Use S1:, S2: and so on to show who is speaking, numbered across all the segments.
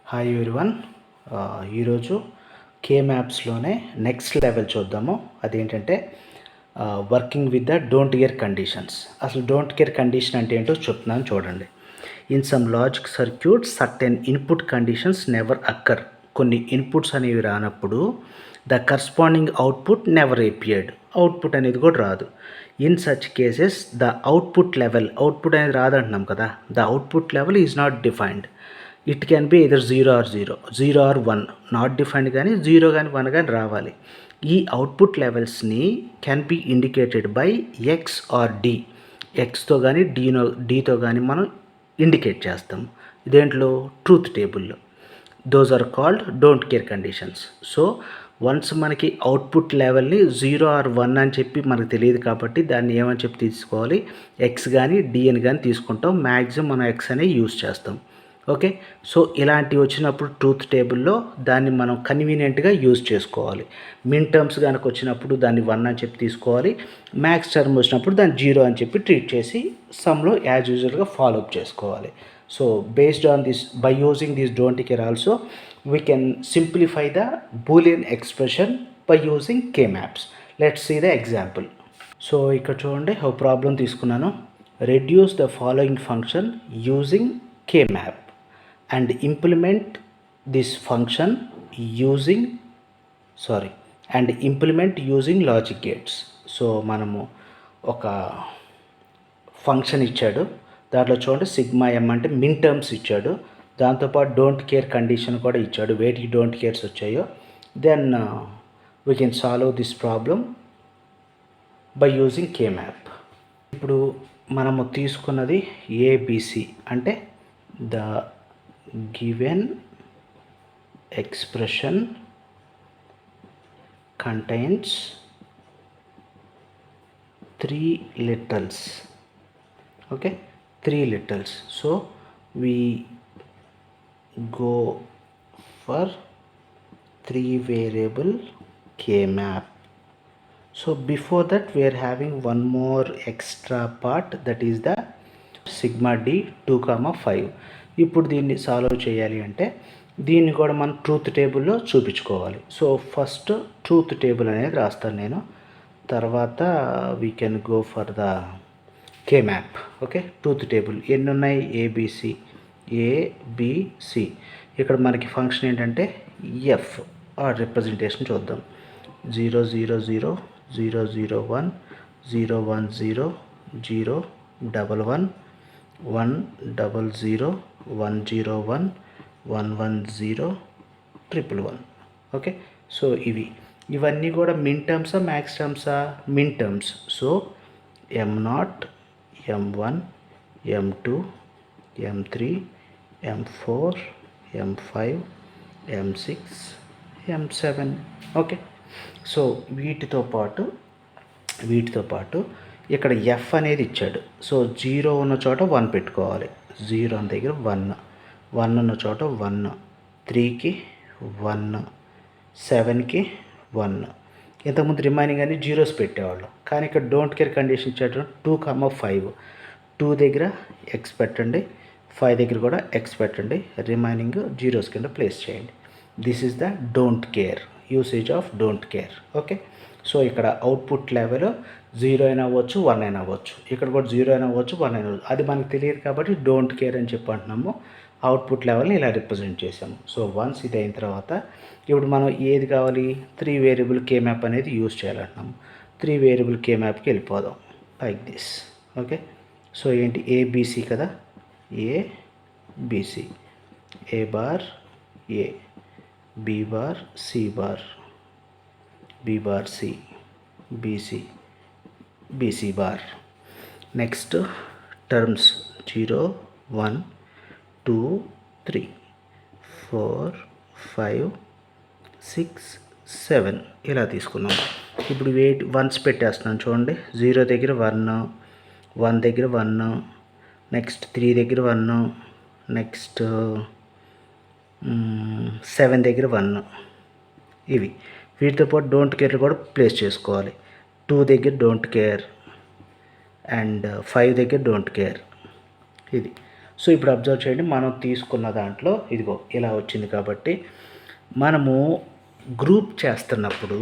S1: Hi everyone. ఈరోజు కే మ్యాప్స్లోనే next level చూద్దాము. అదేంటంటే working with the don't care conditions. అసలు డోంట్ కేర్ కండిషన్ అంటే ఏంటో చెప్తున్నాను చూడండి. In some logic circuit certain input conditions never occur. కొన్ని ఇన్పుట్స్ అనేవి రానప్పుడు the corresponding output never appeared. Output అనేది కూడా రాదు. In such cases the output level, output అనేది రాదంటున్నాం కదా, the output level is not defined. It can be either 0 or 0, 0 or 1, not defined కానీ 0 కానీ 1 కానీ రావాలి. ఈ అవుట్పుట్ లెవెల్స్ని can be indicated by X or D. ఎక్స్తో కానీ డీతో కానీ మనం ఇండికేట్ చేస్తాం. దేంట్లో? ట్రూత్ టేబుల్లో. Those are called don't care conditions. So once మనకి అవుట్పుట్ లెవెల్ని 0 or 1 అని చెప్పి మనకు తెలియదు కాబట్టి దాన్ని ఏమని చెప్పి తీసుకోవాలి, ఎక్స్ కానీ డి అని కానీ తీసుకుంటాం. మ్యాక్సిమం మనం ఎక్స్ అనేది యూజ్ చేస్తాం. ఓకే, సో ఇలాంటివి వచ్చినప్పుడు ట్రూత్ టేబుల్లో దాన్ని మనం కన్వీనియంట్గా యూజ్ చేసుకోవాలి. మిన్ టర్మ్స్ కనుక వచ్చినప్పుడు దాన్ని 1 అని చెప్పి తీసుకోవాలి. మ్యాక్స్ టర్మ్ వచ్చినప్పుడు దాన్ని 0 అని చెప్పి ట్రీట్ చేసి సమ్లో యాజ్ యూజువల్గా ఫాలో అప్ చేసుకోవాలి. So based on this, by using this don't care also we can simplify the Boolean expression by using K maps. Let's see the example. సో ఇక్కడ చూడండి, ఒక ప్రాబ్లం తీసుకున్నాను. Reduce the following function using K map and implement this function using logic gates. So మనము ఒక function ఇచ్చాడు, దాంట్లో చూడండి సిగ్మా ఎం అంటే మిన్ టర్మ్స్ ఇచ్చాడు, దాంతోపాటు డోంట్ కేర్ కండిషన్ కూడా ఇచ్చాడు, వేటికి డోంట్ కేర్స్ వచ్చాయో. Then we can solve this problem by using K map. ఇప్పుడు మనము తీసుకున్నది ఏబిసి అంటే the given expression contains 3 literals. Okay, 3 literals. So we go for 3 variable k map. So before that we are having one more extra part, that is the sigma d 2,5. ఇప్పుడు దీన్ని solve చేయాలి అంటే దీన్ని కూడా మనం truth టేబుల్లో చూపించుకోవాలి. So first truth table అనేది రాస్తాను నేను, తర్వాత we can go for the K map. Okay, truth table ఎన్ని ఉన్నాయి? ఏబిసి. ఇక్కడ మనకి ఫంక్షన్ ఏంటంటే ఎఫ్ ఆ రిప్రజెంటేషన్ చూద్దాం. 0 0 0 0 0 1 0 1 0 0 1 1 1 0 0 1 0 1 1 1 0 1 1. ఓకే, సో ఇవన్నీ కూడా మిన్ టర్మ్సా మ్యాక్స్ టర్మ్సా? Min terms. So m0, m1, m2, m3, m4, m5, m6, m7. Okay, so వీటితో పాటు ఇక్కడ ఎఫ్ అనేది ఇచ్చాడు. సో 0 ఉన్న చోట 1 పెట్టుకోవాలి. 0 అన్న దగ్గర 1, 1 ఉన్న చోట 1, 3కి 1, 7కి 1. ఇంతకుముందు రిమైనింగ్ అన్ని జీరోస్ పెట్టేవాళ్ళం, కానీ ఇక్కడ డోంట్ కేర్ కండిషన్ ఇచ్చాడు 2,5. 2 దగ్గర ఎక్స్ పెట్టండి, 5 దగ్గర కూడా ఎక్స్ పెట్టండి, రిమైనింగ్ జీరోస్ కింద ప్లేస్ చేయండి. This is the don't care, usage off don't care. Okay, so ఇక్కడ అవుట్పుట్ లెవెల్ 0 అయినా అవ్వచ్చు, 1 అయినా అవ్వచ్చు. ఇక్కడ కూడా 0 అయినా అవ్వచ్చు, 1 అయినా అవ్వచ్చు. అది మనకు తెలియదు కాబట్టి డోంట్ కేర్ అని చెప్పి అంటున్నాము. అవుట్పుట్ లెవెల్ని ఇలా రిప్రజెంట్ చేసాము. సో వన్స్ ఇది అయిన తర్వాత ఇప్పుడు మనం ఏది కావాలి? 3 వేరియబుల్ కే మ్యాప్ అనేది యూజ్ చేయాలంటున్నాము. 3 వేరియబుల్ కే మ్యాప్కి వెళ్ళిపోదాం లైక్ దిస్. ఓకే, సో ఏంటి? ఏబిసి కదా, ABC, A bar A, B bar C bar, B bar C, BC, BC bar. Next terms 0 1 2 3 4 5 6 7 ఇలా తీసుకున్నాం. ఇప్పుడు వన్స్ పెట్టేస్తున్నాను చూడండి. 0 దగ్గర 1, 1 దగ్గర 1, నెక్స్ట్ 3 దగ్గర 1, నెక్స్ట్ 7 దగ్గర 1. ఇవి వీటితో పాటు డోంట్ కేర్ కూడా ప్లేస్ చేసుకోవాలి. 2 దగ్గర డోంట్ కేర్ అండ్ 5 దగ్గర డోంట్ కేర్. ఇది సో ఇప్పుడు అబ్జర్వ్ చేయండి, మనం తీసుకున్న దాంట్లో ఇదిగో ఇలా వచ్చింది. కాబట్టి మనము గ్రూప్ చేస్తున్నప్పుడు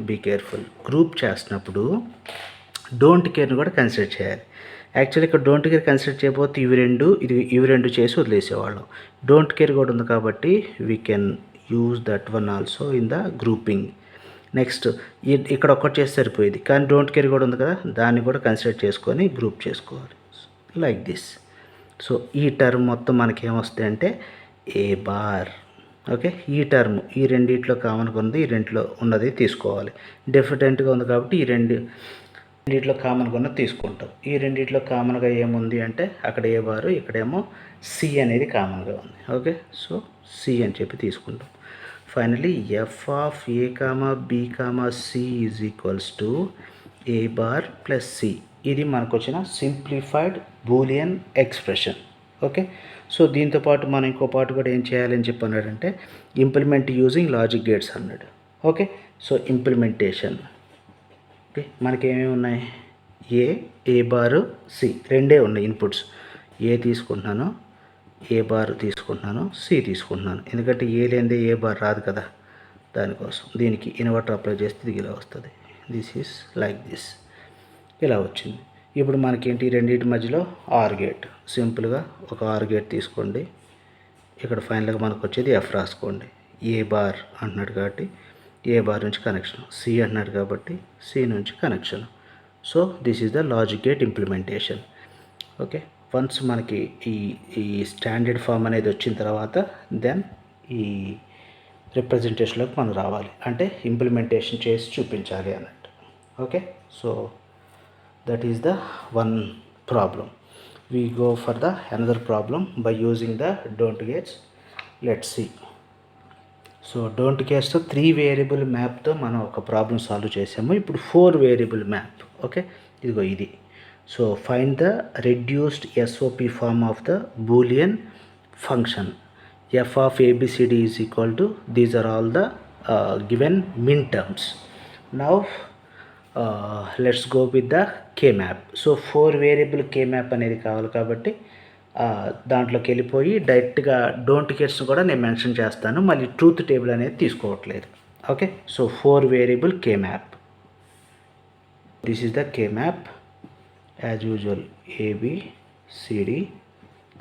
S1: బీ కేర్ఫుల్. గ్రూప్ చేస్తున్నప్పుడు డోంట్ కేర్ని కూడా కన్సిడర్ చేయాలి. యాక్చువల్లీ ఇక్కడ డోంట్ కేర్ కన్సిడర్ చేయకపోతే ఇవి రెండు చేసి వదిలేసేవాళ్ళం. డోంట్ కేర్ కూడా ఉంది కాబట్టి we can use that one also in the grouping. Next ఇక్కడ ఒక్కటి చేస్తే సరిపోయేది, కానీ డోంట్ కేర్ కూడా ఉంది కదా, దాన్ని కూడా కన్సిడర్ చేసుకొని గ్రూప్ చేసుకోవాలి లైక్ దిస్. సో ఈ టర్మ్ మొత్తం మనకి ఏమొస్తాయి అంటే ఏ బార్. ఓకే, ఈ టర్మ్ ఈ రెండిట్లో కామన్గా ఉంది, ఈ రెండిట్లో ఉన్నది తీసుకోవాలి. డిఫరెంట్గా ఉంది కాబట్టి రెండిట్లో కామన్గా ఉన్నది తీసుకుంటాం. ఈ రెండిట్లో కామన్గా ఏముంది అంటే అక్కడ ఏ బారు, ఇక్కడేమో సి అనేది కామన్గా ఉంది. ఓకే, సో సి అని చెప్పి తీసుకుంటాం. Finally F of A comma B comma C is equals to A bar plus C. ఇది మనకు వచ్చిన simplified Boolean expression. Okay, so దీంతోపాటు మనం ఇంకో పాటు కూడా ఏం చేయాలని చెప్పి అన్నాడంటే ఇంప్లిమెంట్ యూజింగ్ లాజిక్ గేట్స్ అన్నాడు. Okay, so implementation. ఓకే, మనకి ఏమేమి ఉన్నాయి, ఏ బారు సి రెండే ఉన్నాయి ఇన్పుట్స్. ఏ తీసుకుంటున్నాను, ఏ బార్ తీసుకుంటున్నాను, సి తీసుకుంటున్నాను. ఎందుకంటే ఏ లేనిదే ఏ బార్ రాదు కదా, దానికోసం దీనికి ఇన్వర్టర్ అప్లై చేస్తే ఇది ఇలా వస్తుంది. దిస్ ఈజ్ లైక్ దిస్, ఇలా వచ్చింది. ఇప్పుడు మనకేంటి రెండింటి మధ్యలో ఆర్ గేట్. సింపుల్గా ఒక ఆర్ గేట్ తీసుకోండి. ఇక్కడ ఫైనల్గా మనకు వచ్చేది ఎఫ్ రాసుకోండి. ఏ బార్ అంటున్నాడు కాబట్టి ఏ బార్ నుంచి కనెక్షన్, సి అంటున్నాడు కాబట్టి సి నుంచి connection. So this is the logic gate implementation. Okay, once మనకి ఈ స్టాండర్డ్ ఫామ్ అనేది వచ్చిన తర్వాత దెన్ ఈ రిప్రజెంటేషన్లోకి మనం రావాలి, అంటే ఇంప్లిమెంటేషన్ చేసి చూపించాలి అన్నట్టు. Okay, so that is the one problem. We go for the another problem by using the don't gates. Let's see. So don't కేర్స్తో 3 వేరియబుల్ మ్యాప్తో మనం ఒక ప్రాబ్లం సాల్వ్ చేసాము. ఇప్పుడు 4 వేరియబుల్ మ్యాప్. ఓకే, ఇదిగో ఇది. So find the reduced SOP form of the Boolean function F of ABCD is equal to these are all the given min terms. Now let's go with the K map. So 4 variable K map అనేది కావాలి కాబట్టి దాంట్లోకి వెళ్ళిపోయి డైరెక్ట్గా don't కేర్స్ని కూడా నేను mention చేస్తాను, మళ్ళీ ట్రూత్ టేబుల్ అనేది తీసుకోవట్లేదు. Okay, so 4 variable K map. This is the K map as usual. AB CD,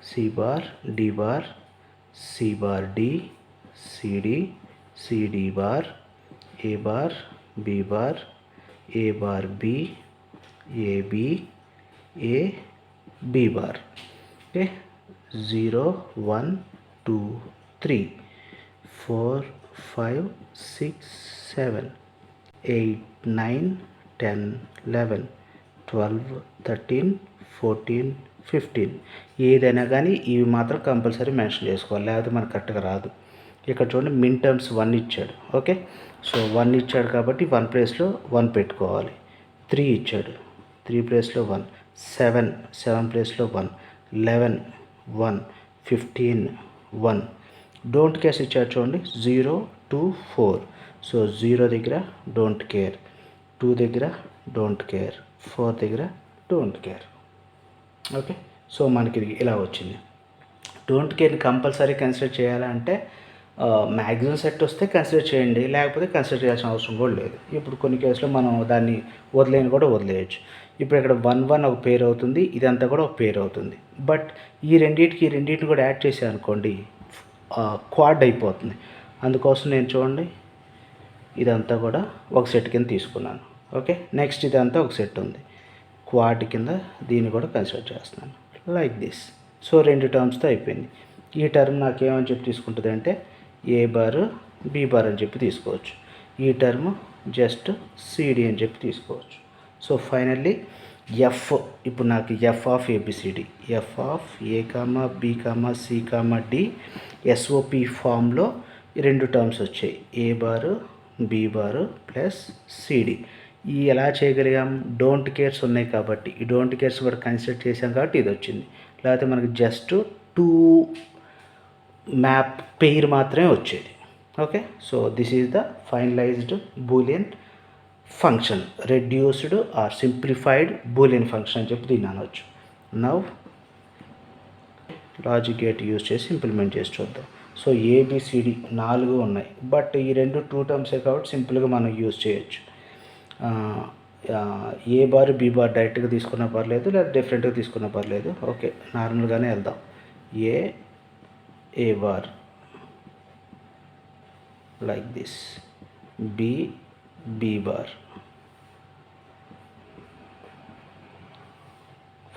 S1: C bar D bar, C bar D, CD, CD bar, A bar B bar, A bar B, AB, A B bar. Okay, 0 1 2 3 4 5 6 7 8 9 10 11 12 13 14 15. ఏదైనా కానీ ఇవి మాత్రం compulsory mention చేసుకోవాలి, లేకపోతే మనకు కరెక్ట్గా రాదు. ఇక్కడ చూడండి మిన్ టర్మ్స్ 1 ఇచ్చాడు. ఓకే, సో 1 ఇచ్చాడు కాబట్టి 1 ప్లేస్లో 1 పెట్టుకోవాలి. 3 ఇచ్చాడు, 3 ప్లేస్లో 1. 7 ప్లేస్లో 1. 11 1, 15 1. డోంట్ కేర్స్ ఇచ్చాడు చూడండి 0 2 4. సో 0 దగ్గర డోంట్ కేర్, 2 దగ్గర డోంట్ కేర్, 4 దగ్గర డోంట్ కేర్. ఓకే, సో మనకి ఇలా వచ్చింది. డోంట్ కేర్ని కంపల్సరీ కన్సిడర్ చేయాలంటే మ్యాక్సిమం సెట్ వస్తే కన్సిడర్ చేయండి, లేకపోతే కన్సిడర్ చేయాల్సిన అవసరం కూడా లేదు. ఇప్పుడు కొన్ని కేసులో మనం దాన్ని వదిలేని కూడా వదిలేయచ్చు. ఇప్పుడు ఇక్కడ 1 1 ఒక పేరు అవుతుంది, ఇదంతా కూడా ఒక పేరు అవుతుంది. బట్ ఈ రెండింటిని కూడా యాడ్ చేసాను అనుకోండి క్వాడ్ అయిపోతుంది. అందుకోసం నేను చూడండి ఇదంతా కూడా ఒక సెట్ కింద తీసుకున్నాను. ఓకే, నెక్స్ట్ ఇదంతా ఒక సెట్ ఉంది, క్వాడ్ కింద దీన్ని కూడా కన్సిడర్ చేస్తున్నాను లైక్ దిస్. సో 2 టర్మ్స్తో అయిపోయింది. ఈ టర్మ్ నాకేమని చెప్పి తీసుకుంటుంది అంటే ఏ బార్ బి బార్ అని చెప్పి తీసుకోవచ్చు. ఈ టర్మ్ జస్ట్ సిడి అని చెప్పి తీసుకోవచ్చు. సో ఫైనల్లీ ఎఫ్, ఇప్పుడు నాకు F of ABCD, F of A comma B comma C comma D SOP ఫామ్లో 2 టర్మ్స్ వచ్చాయి, A bar B bar plus CD. ఈ ఎలా చేయగలిగాం, డోంట్ కేర్స్ ఉన్నాయి కాబట్టి ఈ డోంట్ కేర్స్ కూడా కన్సిడర్ చేసాం కాబట్టి ఇది వచ్చింది. లేకపోతే మనకి జస్ట్ 2 మ్యాప్ పెయిర్ మాత్రమే వచ్చేది. Okay, so this is the finalized Boolean function, reduced or simplified Boolean function అని చెప్పి దీన్ని అనవచ్చు. నౌ లాజిక్ గేట్ యూజ్ చేసి ఇంప్లిమెంట్ చేసి చూద్దాం. సో ఏబిసిడి 4 ఉన్నాయి, బట్ ఈ రెండు 2 టర్మ్సే కాబట్టి సింపుల్గా మనం యూజ్ చేయొచ్చు. ఏ బార్ బి బార్ డైరెక్ట్గా తీసుకున్నా పర్లేదు, లేదా డిఫరెంట్గా తీసుకున్నా పర్లేదు. ఓకే, నార్మల్గానే వెళ్దాం. A bar like this, B bar,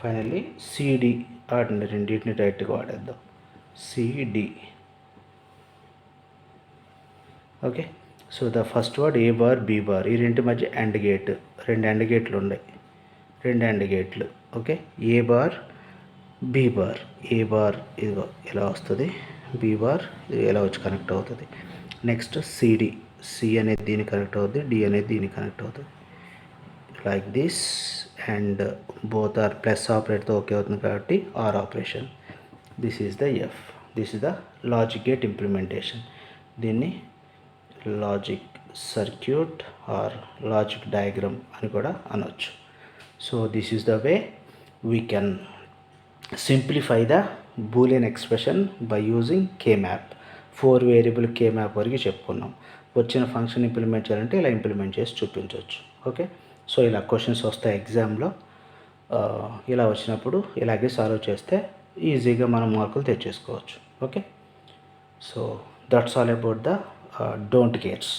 S1: finally CD. వాటిని రెండింటిని డైరెక్ట్గా వాడేద్దాం, CD. Okay, so the first word A bar B bar, ఈ రెంటి మధ్య అండ్ గేట్, రెండు అండ్ గేట్లు ఉన్నాయి, రెండు అండ్ గేట్లు. Okay, A bar B bar, A bar ఇదిగో ఇలా వస్తుంది, బి బార్ ఇది ఎలా వచ్చి కనెక్ట్ అవుతుంది. నెక్స్ట్ సిడి, సి అనేది దీనికి కనెక్ట్ అవుతుంది, డి అనేది దీనికి కనెక్ట్ అవుతుంది, like this. And both or plus ఆపరేట్తో ఓకే అవుతుంది కాబట్టి or operation. This is the F, this is the logic gate implementation. దీన్ని logic circuit or logic diagram అని కూడా అనొచ్చు. So this is the way we can simplify the Boolean expression by using map. 4 variable map వరకు చెప్పుకున్నాం. వచ్చిన function implement చేయాలంటే ఇలా implement చేసి చూపించవచ్చు. ఓకే, సో ఇలా క్వశ్చన్స్ వస్తాయి ఎగ్జామ్లో. ఇలా వచ్చినప్పుడు ఇలాగే సాల్వ్ చేస్తే ఈజీగా మనం మార్కులు తెచ్చేసుకోవచ్చు. Okay, so that's all about the don't cares.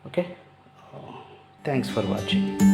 S1: Okay, thanks for watching.